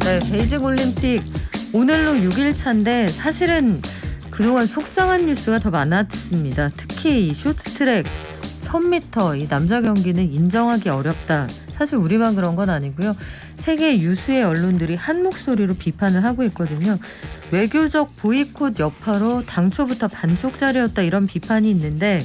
네, 베이징 올림픽 오늘로 6일차인데 사실은 그동안 속상한 뉴스가 더 많았습니다. 특히 이 쇼트트랙 1000m 이 남자 경기는 인정하기 어렵다. 사실 우리만 그런 건 아니고요. 세계 유수의 언론들이 한 목소리로 비판을 하고 있거든요. 외교적 보이콧 여파로 당초부터 반쪽짜리였다 이런 비판이 있는데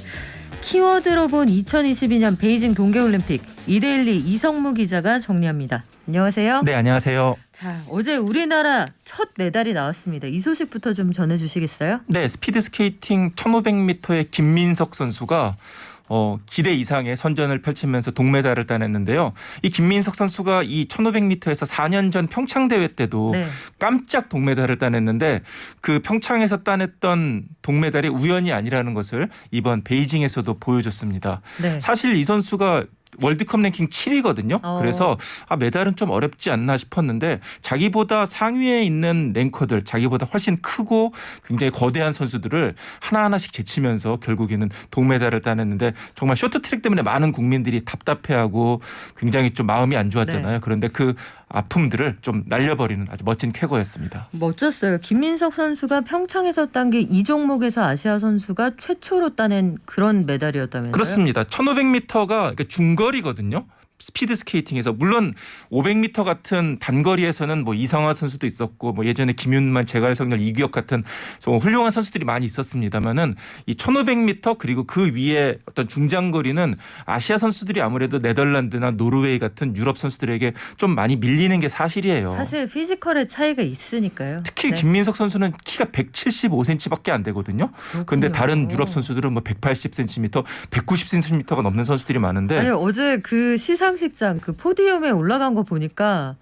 키워드로 본 2022년 베이징 동계올림픽 이데일리 이성무 기자가 정리합니다. 안녕하세요. 네, 안녕하세요. 자, 어제 우리나라 첫 메달이 나왔습니다. 이 소식부터 좀 전해주시겠어요? 네, 스피드스케이팅 1500m의 김민석 선수가 기대 이상의 선전을 펼치면서 동메달을 따냈는데요. 이 김민석 선수가 이 1500m에서 4년 전 평창 대회 때도 네. 깜짝 동메달을 따냈는데 그 평창에서 따냈던 동메달이 우연이 아니라는 것을 이번 베이징에서도 보여줬습니다. 네. 사실 이 선수가 월드컵 랭킹 7위거든요. 그래서 메달은 좀 어렵지 않나 싶었는데 자기보다 상위에 있는 랭커들, 자기보다 훨씬 크고 굉장히 거대한 선수들을 하나하나씩 제치면서 결국에는 동메달을 따냈는데 정말 쇼트트랙 때문에 많은 국민들이 답답해하고 굉장히 좀 마음이 안 좋았잖아요. 네. 그런데 그 아픔들을 좀 날려버리는 아주 멋진 쾌거였습니다. 멋졌어요. 김민석 선수가 평창에서 딴 게 이 종목에서 아시아 선수가 최초로 따낸 그런 메달이었다면서요? 그렇습니다. 1500m가 중거리거든요. 스피드 스케이팅에서 물론 500m 같은 단거리에서는 뭐 이성화 선수도 있었고 뭐 예전에 김윤만, 제갈성렬, 이규혁 같은 좀 훌륭한 선수들이 많이 있었습니다만은 이 1500m 그리고 그 위에 어떤 중장거리는 아시아 선수들이 아무래도 네덜란드나 노르웨이 같은 유럽 선수들에게 좀 많이 밀리는 게 사실이에요. 사실 피지컬의 차이가 있으니까요. 특히 네. 김민석 선수는 키가 175cm밖에 안 되거든요. 그런데 다른 유럽 선수들은 뭐 180cm, 190cm가 넘는 선수들이 많은데 아니 어제 그 시상식장 그 포디움에 올라간 거 보니까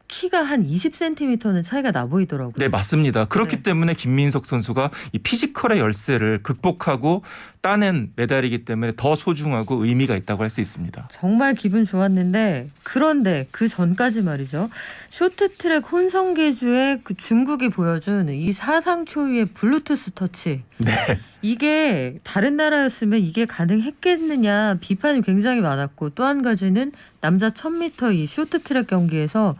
키가 한 20cm는 차이가 나 보이더라고요. 네, 맞습니다. 그렇기 네. 때문에 김민석 선수가 이 피지컬의 열세를 극복하고 따낸 메달이기 때문에 더 소중하고 의미가 있다고 할 수 있습니다. 정말 기분 좋았는데 그런데 그 전까지 말이죠. 쇼트트랙 혼성계주의 그 중국이 보여준 이 사상 초유의 블루투스 터치. 네. 이게 다른 나라였으면 이게 가능했겠느냐 비판이 굉장히 많았고 또 한 가지는 남자 1000m 이 쇼트트랙 경기에서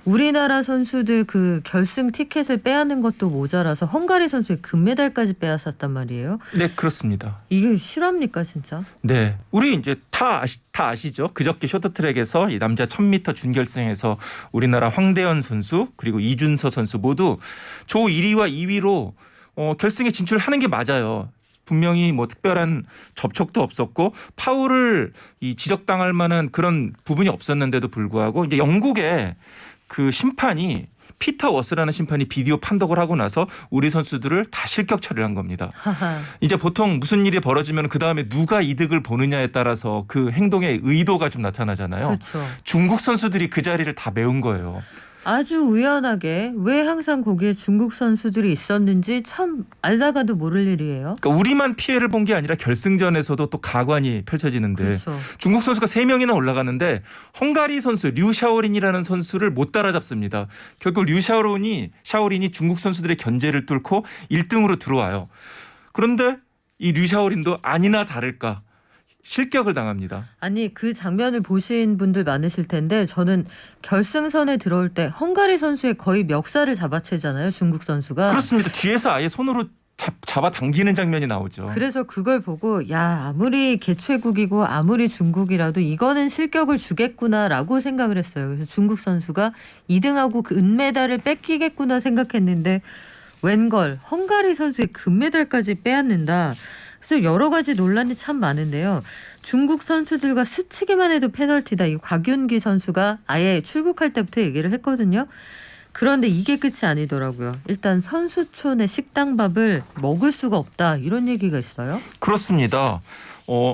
우리나라 선수들 그 결승 티켓을 빼앗는 것도 모자라서 헝가리 선수의 금메달까지 빼앗았단 말이에요. 네, 그렇습니다. 이게 실합니까 진짜? 네. 우리 이제 다 아시죠? 그저께 쇼트트랙에서 이 남자 1000m 준결승에서 우리나라 황대현 선수 그리고 이준서 선수 모두 조 1위와 2위로 결승에 진출하는 게 맞아요. 분명히 뭐 특별한 접촉도 없었고 파울을 지적당할 만한 그런 부분이 없었는데도 불구하고 이제 영국의 그 심판이 피터 워스라는 심판이 비디오 판독을 하고 나서 우리 선수들을 다 실격 처리를 한 겁니다. 하하. 이제 보통 무슨 일이 벌어지면 그다음에 누가 이득을 보느냐에 따라서 그 행동의 의도가 좀 나타나잖아요. 그렇죠. 중국 선수들이 그 자리를 다 메운 거예요. 아주 우연하게 왜 항상 거기에 중국 선수들이 있었는지 참 알다가도 모를 일이에요. 그러니까 우리만 피해를 본 게 아니라 결승전에서도 또 가관이 펼쳐지는데 그렇죠. 중국 선수가 3명이나 올라가는데 헝가리 선수 류샤오린이라는 선수를 못 따라잡습니다. 결국 샤오린이 중국 선수들의 견제를 뚫고 1등으로 들어와요. 그런데 이 류샤오린도 아니나 다를까 실격을 당합니다. 아니 그 장면을 보신 분들 많으실 텐데 저는 결승선에 들어올 때 헝가리 선수의 거의 멱살을 잡아채잖아요. 중국 선수가. 그렇습니다. 뒤에서 아예 손으로 잡아당기는 장면이 나오죠. 그래서 그걸 보고 야 아무리 개최국이고 아무리 중국이라도 이거는 실격을 주겠구나라고 생각을 했어요. 그래서 중국 선수가 2등하고 그 은메달을 뺏기겠구나 생각했는데 웬걸 헝가리 선수의 금메달까지 빼앗는다. 그래서 여러 가지 논란이 참 많은데요. 중국 선수들과 스치기만 해도 페널티다. 이 곽윤기 선수가 아예 출국할 때부터 얘기를 했거든요. 그런데 이게 끝이 아니더라고요. 일단 선수촌의 식당밥을 먹을 수가 없다. 이런 얘기가 있어요. 그렇습니다.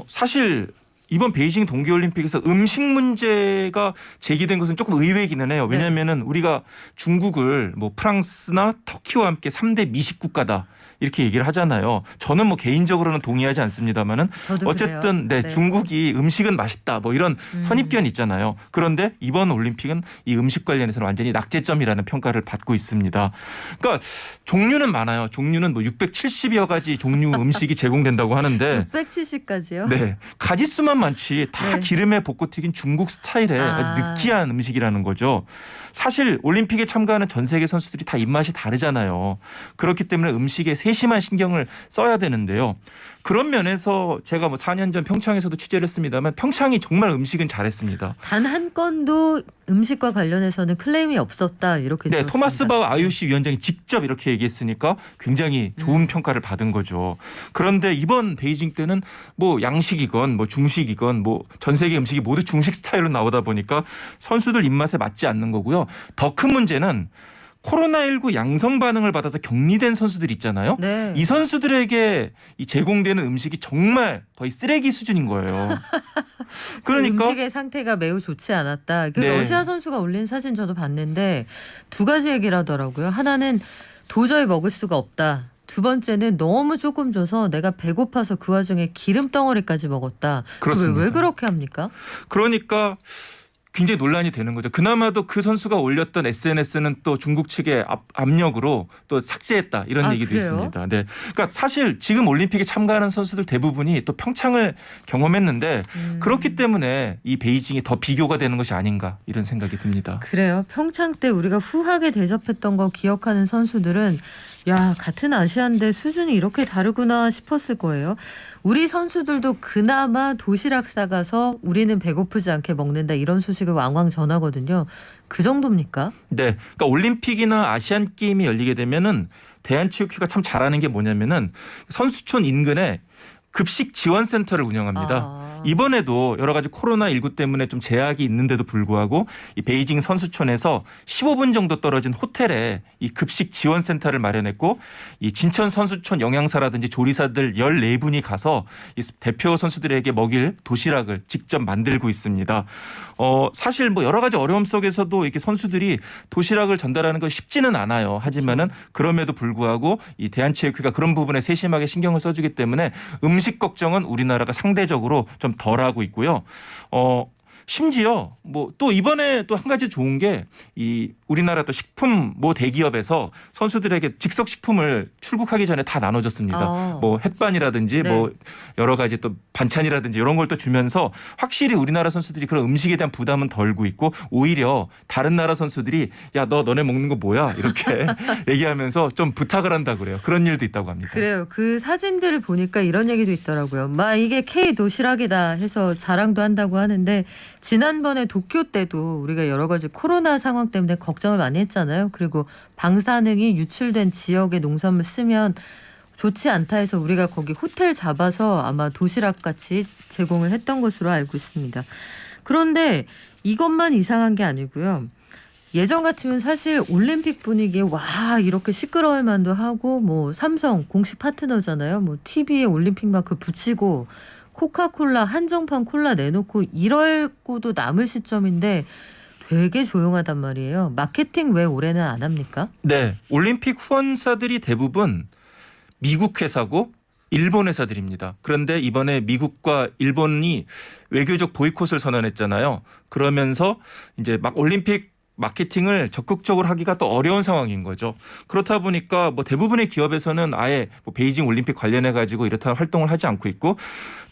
사실 이번 베이징 동계올림픽에서 음식 문제가 제기된 것은 조금 의외이기는 해요. 왜냐하면은 우리가 중국을 뭐 프랑스나 터키와 함께 3대 미식 국가다 이렇게 얘기를 하잖아요. 저는 뭐 개인적으로는 동의하지 않습니다만은 저도 어쨌든 그래요. 네, 중국이 음식은 맛있다 뭐 이런 음. 선입견이 있잖아요. 그런데 이번 올림픽은 이 음식 관련해서는 완전히 낙제점이라는 평가를 받고 있습니다. 그러니까 종류는 많아요. 종류는 뭐 670여 가지 종류 음식이 제공된다고 하는데 670까지요? 네, 가짓수만 많지 다 네. 기름에 볶고 튀긴 중국 스타일의 아주 느끼한 음식이라는 거죠. 사실 올림픽에 참가하는 전 세계 선수들이 다 입맛이 다르잖아요. 그렇기 때문에 음식에 세심한 신경을 써야 되는데요. 그런 면에서 제가 뭐 4년 전 평창에서도 취재를 했습니다만 평창이 정말 음식은 잘했습니다. 단 한 건도 음식과 관련해서는 클레임이 없었다 이렇게 네, 들었습니다. 토마스 바우 IOC 위원장이 직접 이렇게 얘기했으니까 굉장히 좋은 평가를 받은 거죠. 그런데 이번 베이징 때는 뭐 양식이건 뭐 중식이건 뭐 전 세계 음식이 모두 중식 스타일로 나오다 보니까 선수들 입맛에 맞지 않는 거고요. 더 큰 문제는 코로나19 양성 반응을 받아서 격리된 선수들 있잖아요. 네. 이 선수들에게 이 제공되는 음식이 정말 거의 쓰레기 수준인 거예요. 그러니까 음식의 상태가 매우 좋지 않았다. 그 네. 러시아 선수가 올린 사진 저도 봤는데 두 가지 얘기를 하더라고요. 하나는 도저히 먹을 수가 없다. 두 번째는 너무 조금 줘서 내가 배고파서 그 와중에 기름 덩어리까지 먹었다. 그렇습니다. 왜 그렇게 합니까? 그러니까 굉장히 논란이 되는 거죠. 그나마도 그 선수가 올렸던 SNS는 또 중국 측의 압력으로 또 삭제했다 이런 아, 얘기도 그래요? 있습니다. 네, 그러니까 사실 지금 올림픽에 참가하는 선수들 대부분이 또 평창을 경험했는데 그렇기 때문에 이 베이징이 더 비교가 되는 것이 아닌가 이런 생각이 듭니다. 그래요. 평창 때 우리가 후하게 대접했던 거 기억하는 선수들은 야, 같은 아시안대 수준이 이렇게 다르구나 싶었을 거예요. 우리 선수들도 그나마 도시락 싸가서 우리는 배고프지 않게 먹는다 이런 소식을 왕왕 전하거든요. 그 정도입니까? 네, 그러니까 올림픽이나 아시안 게임이 열리게 되면은 대한체육회가 참 잘하는 게 뭐냐면은 선수촌 인근에 급식 지원센터를 운영합니다. 아. 이번에도 여러 가지 코로나19 때문에 좀 제약이 있는데도 불구하고 이 베이징 선수촌에서 15분 정도 떨어진 호텔에 이 급식 지원센터를 마련했고 이 진천 선수촌 영양사라든지 조리사들 14분이 가서 이 대표 선수들에게 먹일 도시락을 직접 만들고 있습니다. 사실 뭐 여러 가지 어려움 속에서도 이렇게 선수들이 도시락을 전달하는 건 쉽지는 않아요. 하지만은 그럼에도 불구하고 이 대한체육회가 그런 부분에 세심하게 신경을 써주기 때문에 음식 걱정은 우리나라가 상대적으로 좀 덜하고 있고요. 심지어 뭐 또 이번에 또 한 가지 좋은 게 이 우리나라 또 식품 모 대기업에서 선수들에게 즉석 식품을 출국하기 전에 다 나눠줬습니다. 뭐 햇반이라든지 네. 뭐 여러 가지 또 반찬이라든지 이런 걸 또 주면서 확실히 우리나라 선수들이 그런 음식에 대한 부담은 덜고 있고 오히려 다른 나라 선수들이 야, 너네 먹는 거 뭐야? 이렇게 얘기하면서 좀 부탁을 한다 그래요. 그런 일도 있다고 합니다. 그래요. 그 사진들을 보니까 이런 얘기도 있더라고요. 막 이게 K 도시락이다 해서 자랑도 한다고 하는데 지난번에 도쿄 때도 우리가 여러 가지 코로나 상황 때문에 걱정을 많이 했잖아요. 그리고 방사능이 유출된 지역의 농산물 쓰면 좋지 않다 해서 우리가 거기 호텔 잡아서 아마 도시락 같이 제공을 했던 것으로 알고 있습니다. 그런데 이것만 이상한 게 아니고요. 예전 같으면 사실 올림픽 분위기에 와 이렇게 시끄러울 만도 하고 뭐 삼성 공식 파트너잖아요. 뭐 TV에 올림픽 마크 붙이고 코카콜라 한정판 콜라 내놓고 이럴고도 남을 시점인데 되게 조용하단 말이에요. 마케팅 왜 올해는 안 합니까? 네, 올림픽 후원사들이 대부분 미국 회사고 일본 회사들입니다. 그런데 이번에 미국과 일본이 외교적 보이콧을 선언했잖아요. 그러면서 이제 막 올림픽 마케팅을 적극적으로 하기가 또 어려운 상황인 거죠. 그렇다 보니까 뭐 대부분의 기업에서는 아예 뭐 베이징 올림픽 관련해 가지고 이렇다 활동을 하지 않고 있고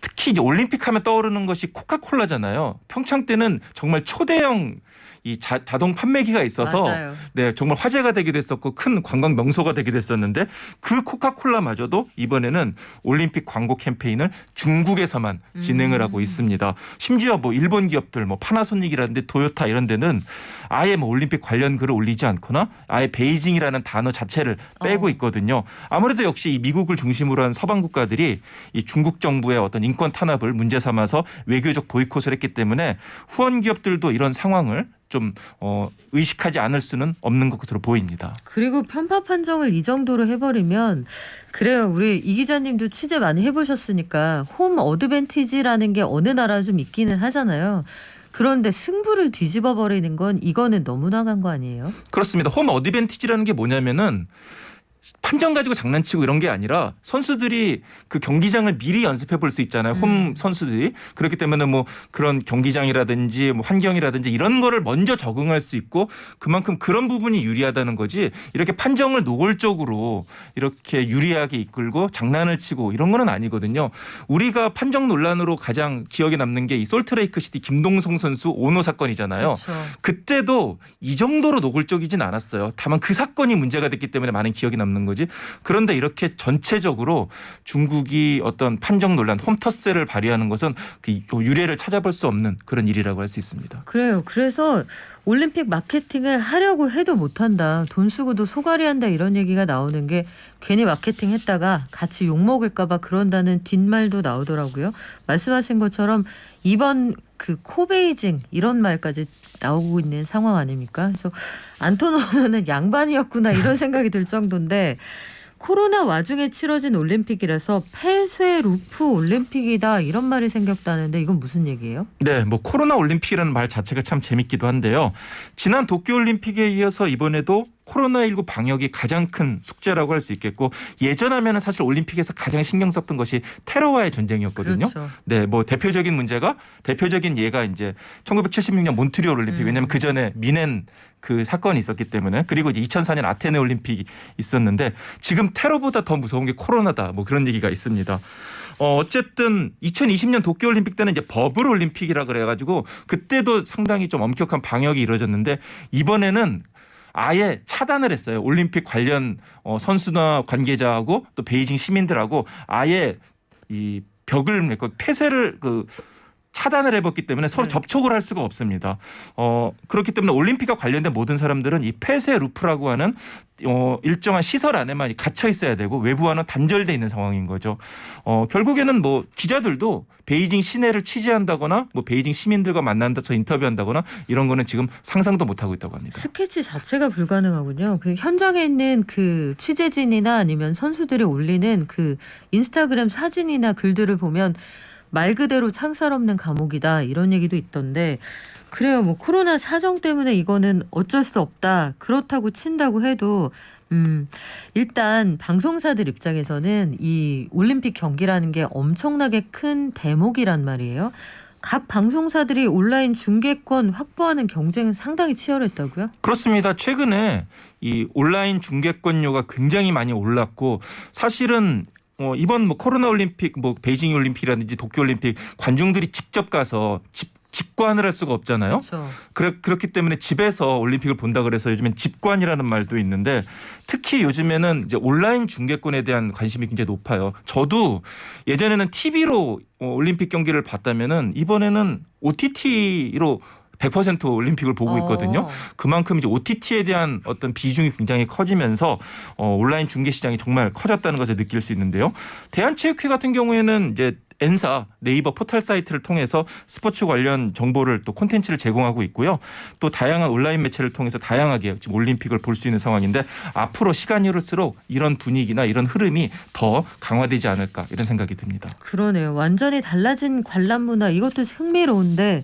특히 이제 올림픽 하면 떠오르는 것이 코카콜라잖아요. 평창 때는 정말 초대형 이 자동 판매기가 있어서 맞아요. 네, 정말 화제가 되기도 했었고 큰 관광 명소가 되기도 했었는데 그 코카콜라마저도 이번에는 올림픽 광고 캠페인을 중국에서만 진행을 하고 있습니다. 심지어 뭐 일본 기업들 뭐 파나소닉이라든지 도요타 이런 데는 아예 뭐 올림픽 관련 글을 올리지 않거나 아예 베이징이라는 단어 자체를 빼고 있거든요. 아무래도 역시 이 미국을 중심으로 한 서방 국가들이 이 중국 정부의 어떤 인권 탄압을 문제 삼아서 외교적 보이콧을 했기 때문에 후원 기업들도 이런 상황을 좀 의식하지 않을 수는 없는 것으로 보입니다. 그리고 편파 판정을 이 정도로 해버리면 그래요. 우리 이 기자님도 취재 많이 해보셨으니까 홈 어드밴티지라는 게 어느 나라 좀 있기는 하잖아요. 그런데 승부를 뒤집어 버리는 건 이거는 너무 나간 거 아니에요? 그렇습니다. 홈 어드밴티지라는 게 뭐냐면은 판정 가지고 장난치고 이런 게 아니라 선수들이 그 경기장을 미리 연습해 볼 수 있잖아요. 홈 선수들이. 그렇기 때문에 뭐 그런 경기장이라든지 뭐 환경이라든지 이런 거를 먼저 적응할 수 있고 그만큼 그런 부분이 유리하다는 거지. 이렇게 판정을 노골적으로 이렇게 유리하게 이끌고 장난을 치고 이런 거는 아니거든요. 우리가 판정 논란으로 가장 기억에 남는 게 이 솔트레이크 시티 김동성 선수 오노 사건이잖아요. 그렇죠. 그때도 이 정도로 노골적이진 않았어요. 다만 그 사건이 문제가 됐기 때문에 많은 기억이 남는 거지. 그런데 이렇게 전체적으로 중국이 어떤 판정 논란, 홈터스를 발휘하는 것은 그 유례를 찾아볼 수 없는 그런 일이라고 할 수 있습니다. 그래요. 그래서 올림픽 마케팅을 하려고 해도 못한다. 돈 쓰고도 소갈이한다 이런 얘기가 나오는 게 괜히 마케팅 했다가 같이 욕먹을까 봐 그런다는 뒷말도 나오더라고요. 말씀하신 것처럼 이번 그 코베이징 이런 말까지 나오고 있는 상황 아닙니까? 그래서 안토노는 양반이었구나 이런 생각이 들 정도인데 코로나 와중에 치러진 올림픽이라서 폐쇄 루프 올림픽이다 이런 말이 생겼다는데 이건 무슨 얘기예요? 네, 뭐 코로나 올림픽이라는 말 자체가 참 재밌기도 한데요. 지난 도쿄 올림픽에 이어서 이번에도 코로나19 방역이 가장 큰 숙제라고 할 수 있겠고 예전하면은 사실 올림픽에서 가장 신경 썼던 것이 테러와의 전쟁이었거든요. 그렇죠. 네, 뭐 대표적인 예가 이제 1976년 몬트리올 올림픽 왜냐하면 그 전에 미넨 그 사건이 있었기 때문에 그리고 이제 2004년 아테네 올림픽이 있었는데 지금 테러보다 더 무서운 게 코로나다 뭐 그런 얘기가 있습니다. 어쨌든 2020년 도쿄올림픽 때는 이제 버블 올림픽이라 그래가지고 그때도 상당히 좀 엄격한 방역이 이루어졌는데 이번에는 아예 차단을 했어요. 올림픽 관련 선수나 관계자하고 또 베이징 시민들하고 아예 이 벽을 폐쇄를 차단을 해봤기 때문에 서로 접촉을 할 수가 없습니다. 그렇기 때문에 올림픽과 관련된 모든 사람들은 이 폐쇄 루프라고 하는 일정한 시설 안에만 갇혀 있어야 되고 외부와는 단절돼 있는 상황인 거죠. 결국에는 뭐 기자들도 베이징 시내를 취재한다거나 뭐 베이징 시민들과 만난다서 인터뷰한다거나 이런 거는 지금 상상도 못 하고 있다고 합니다. 스케치 자체가 불가능하군요. 그 현장에 있는 그 취재진이나 아니면 선수들이 올리는 그 인스타그램 사진이나 글들을 보면 말 그대로 창살 없는 감옥이다 이런 얘기도 있던데 그래요. 뭐 코로나 사정 때문에 이거는 어쩔 수 없다. 그렇다고 친다고 해도 일단 방송사들 입장에서는 이 올림픽 경기라는 게 엄청나게 큰 대목이란 말이에요. 각 방송사들이 온라인 중계권 확보하는 경쟁은 상당히 치열했다고요? 그렇습니다. 최근에 이 온라인 중계권료가 굉장히 많이 올랐고 사실은 이번 뭐 코로나 올림픽, 뭐 베이징 올림픽이라든지 도쿄 올림픽 관중들이 직접 가서 직관을 할 수가 없잖아요. 그렇죠. 그렇기 때문에 집에서 올림픽을 본다 그래서 요즘엔 집관이라는 말도 있는데 특히 요즘에는 이제 온라인 중계권에 대한 관심이 굉장히 높아요. 저도 예전에는 TV로 올림픽 경기를 봤다면은 이번에는 OTT로 100% 올림픽을 보고 있거든요. 그만큼 이제 OTT에 대한 어떤 비중이 굉장히 커지면서 온라인 중계 시장이 정말 커졌다는 것을 느낄 수 있는데요. 대한체육회 같은 경우에는 이제 N사 네이버 포털 사이트를 통해서 스포츠 관련 정보를 또 콘텐츠를 제공하고 있고요. 또 다양한 온라인 매체를 통해서 다양하게 지금 올림픽을 볼 수 있는 상황인데 앞으로 시간이 흐를수록 이런 분위기나 이런 흐름이 더 강화되지 않을까 이런 생각이 듭니다. 그러네요. 완전히 달라진 관람 문화 이것도 흥미로운데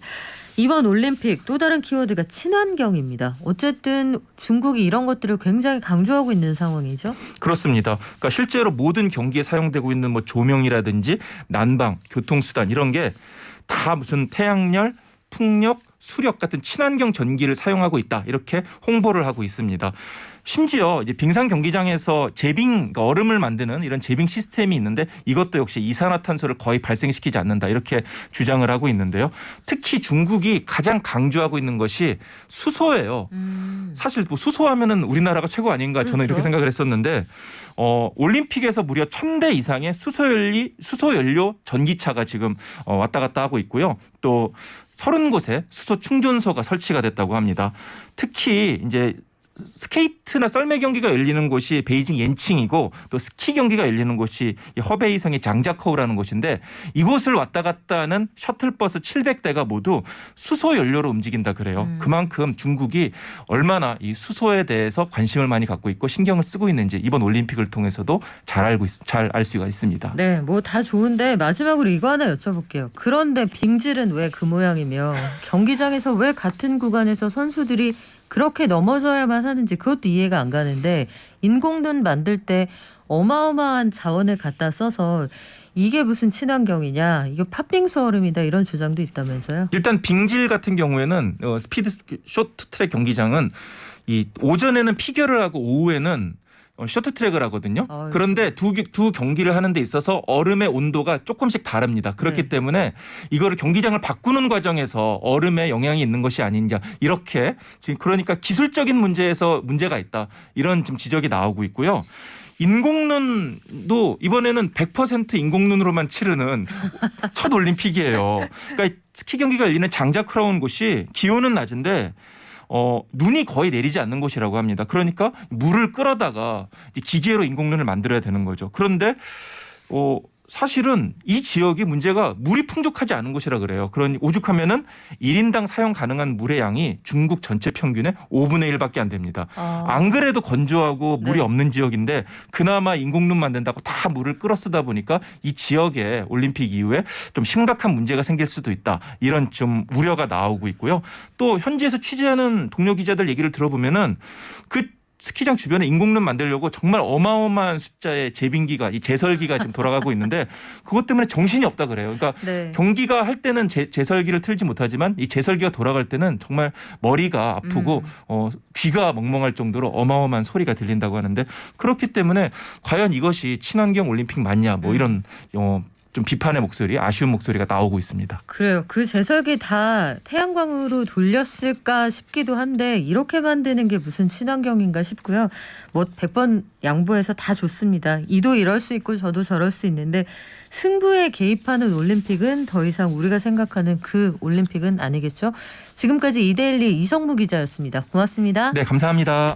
이번 올림픽 또 다른 키워드가 친환경입니다. 어쨌든 중국이 이런 것들을 굉장히 강조하고 있는 상황이죠. 그렇습니다. 그러니까 실제로 모든 경기에 사용되고 있는 뭐 조명이라든지 난방, 교통수단 이런 게 다 무슨 태양열, 풍력, 수력 같은 친환경 전기를 사용하고 있다. 이렇게 홍보를 하고 있습니다. 심지어 이제 빙상 경기장에서 그러니까 얼음을 만드는 이런 제빙 시스템이 있는데 이것도 역시 이산화탄소를 거의 발생시키지 않는다. 이렇게 주장을 하고 있는데요. 특히 중국이 가장 강조하고 있는 것이 수소예요. 사실 뭐 수소하면은 우리나라가 최고 아닌가 저는 이렇게 생각을 했었는데 올림픽에서 무려 1,000대 이상의 수소연료 전기차가 지금 왔다 갔다 하고 있고요. 또 30곳에 수소 충전소가 설치가 됐다고 합니다. 특히 이제 스케이트나 썰매 경기가 열리는 곳이 베이징 옌칭이고 또 스키 경기가 열리는 곳이 허베이성의 장자커우라는 곳인데 이곳을 왔다 갔다 하는 셔틀버스 700대가 모두 수소 연료로 움직인다 그래요. 그만큼 중국이 얼마나 이 수소에 대해서 관심을 많이 갖고 있고 신경을 쓰고 있는지 이번 올림픽을 통해서도 잘 알 수가 있습니다. 네, 뭐 다 좋은데 마지막으로 이거 하나 여쭤볼게요. 그런데 빙질은 왜 그 모양이며 경기장에서 왜 같은 구간에서 선수들이 그렇게 넘어져야만 하는지 그것도 이해가 안 가는데 인공눈 만들 때 어마어마한 자원을 갖다 써서 이게 무슨 친환경이냐, 이거 팥빙수 얼음이다 이런 주장도 있다면서요? 일단 빙질 같은 경우에는 스피드 쇼트트랙 경기장은 이 오전에는 피겨를 하고 오후에는 쇼트트랙을 하거든요. 아유. 그런데 두 경기를 하는 데 있어서 얼음의 온도가 조금씩 다릅니다. 그렇기 네. 때문에 이거를 경기장을 바꾸는 과정에서 얼음에 영향이 있는 것이 아니냐, 이렇게 지금 그러니까 기술적인 문제에서 문제가 있다, 이런 지금 지적이 나오고 있고요. 인공눈도 이번에는 100% 인공눈으로만 치르는 첫 올림픽이에요. 그러니까 스키 경기가 열리는 장자크라운 곳이 기온은 낮은데 눈이 거의 내리지 않는 곳이라고 합니다. 그러니까 물을 끌어다가 기계로 인공눈을 만들어야 되는 거죠. 그런데 사실은 이 지역이 문제가 물이 풍족하지 않은 곳이라 그래요. 그러니 오죽하면은 1인당 사용 가능한 물의 양이 중국 전체 평균의 5분의 1밖에 안 됩니다. 안 그래도 건조하고 물이 네. 없는 지역인데 그나마 인공눈 만든다고 다 물을 끌어 쓰다 보니까 이 지역에 올림픽 이후에 좀 심각한 문제가 생길 수도 있다, 이런 좀 우려가 나오고 있고요. 또 현지에서 취재하는 동료 기자들 얘기를 들어보면은 그 스키장 주변에 인공눈 만들려고 정말 어마어마한 숫자의 제빙기가, 이 제설기가 지금 돌아가고 있는데 그것 때문에 정신이 없다 그래요. 그러니까 네. 경기가 할 때는 제설기를 틀지 못하지만 이 제설기가 돌아갈 때는 정말 머리가 아프고 귀가 멍멍할 정도로 어마어마한 소리가 들린다고 하는데, 그렇기 때문에 과연 이것이 친환경 올림픽 맞냐, 뭐 이런 좀 비판의 목소리, 아쉬운 목소리가 나오고 있습니다. 그래요. 그 제설기 다 태양광으로 돌렸을까 싶기도 한데 이렇게 만드는 게 무슨 친환경인가 싶고요. 뭐 100번 양보해서 다 좋습니다. 이도 이럴 수 있고 저도 저럴 수 있는데 승부에 개입하는 올림픽은 더 이상 우리가 생각하는 그 올림픽은 아니겠죠. 지금까지 이데일리 이성무 기자였습니다. 고맙습니다. 네, 감사합니다.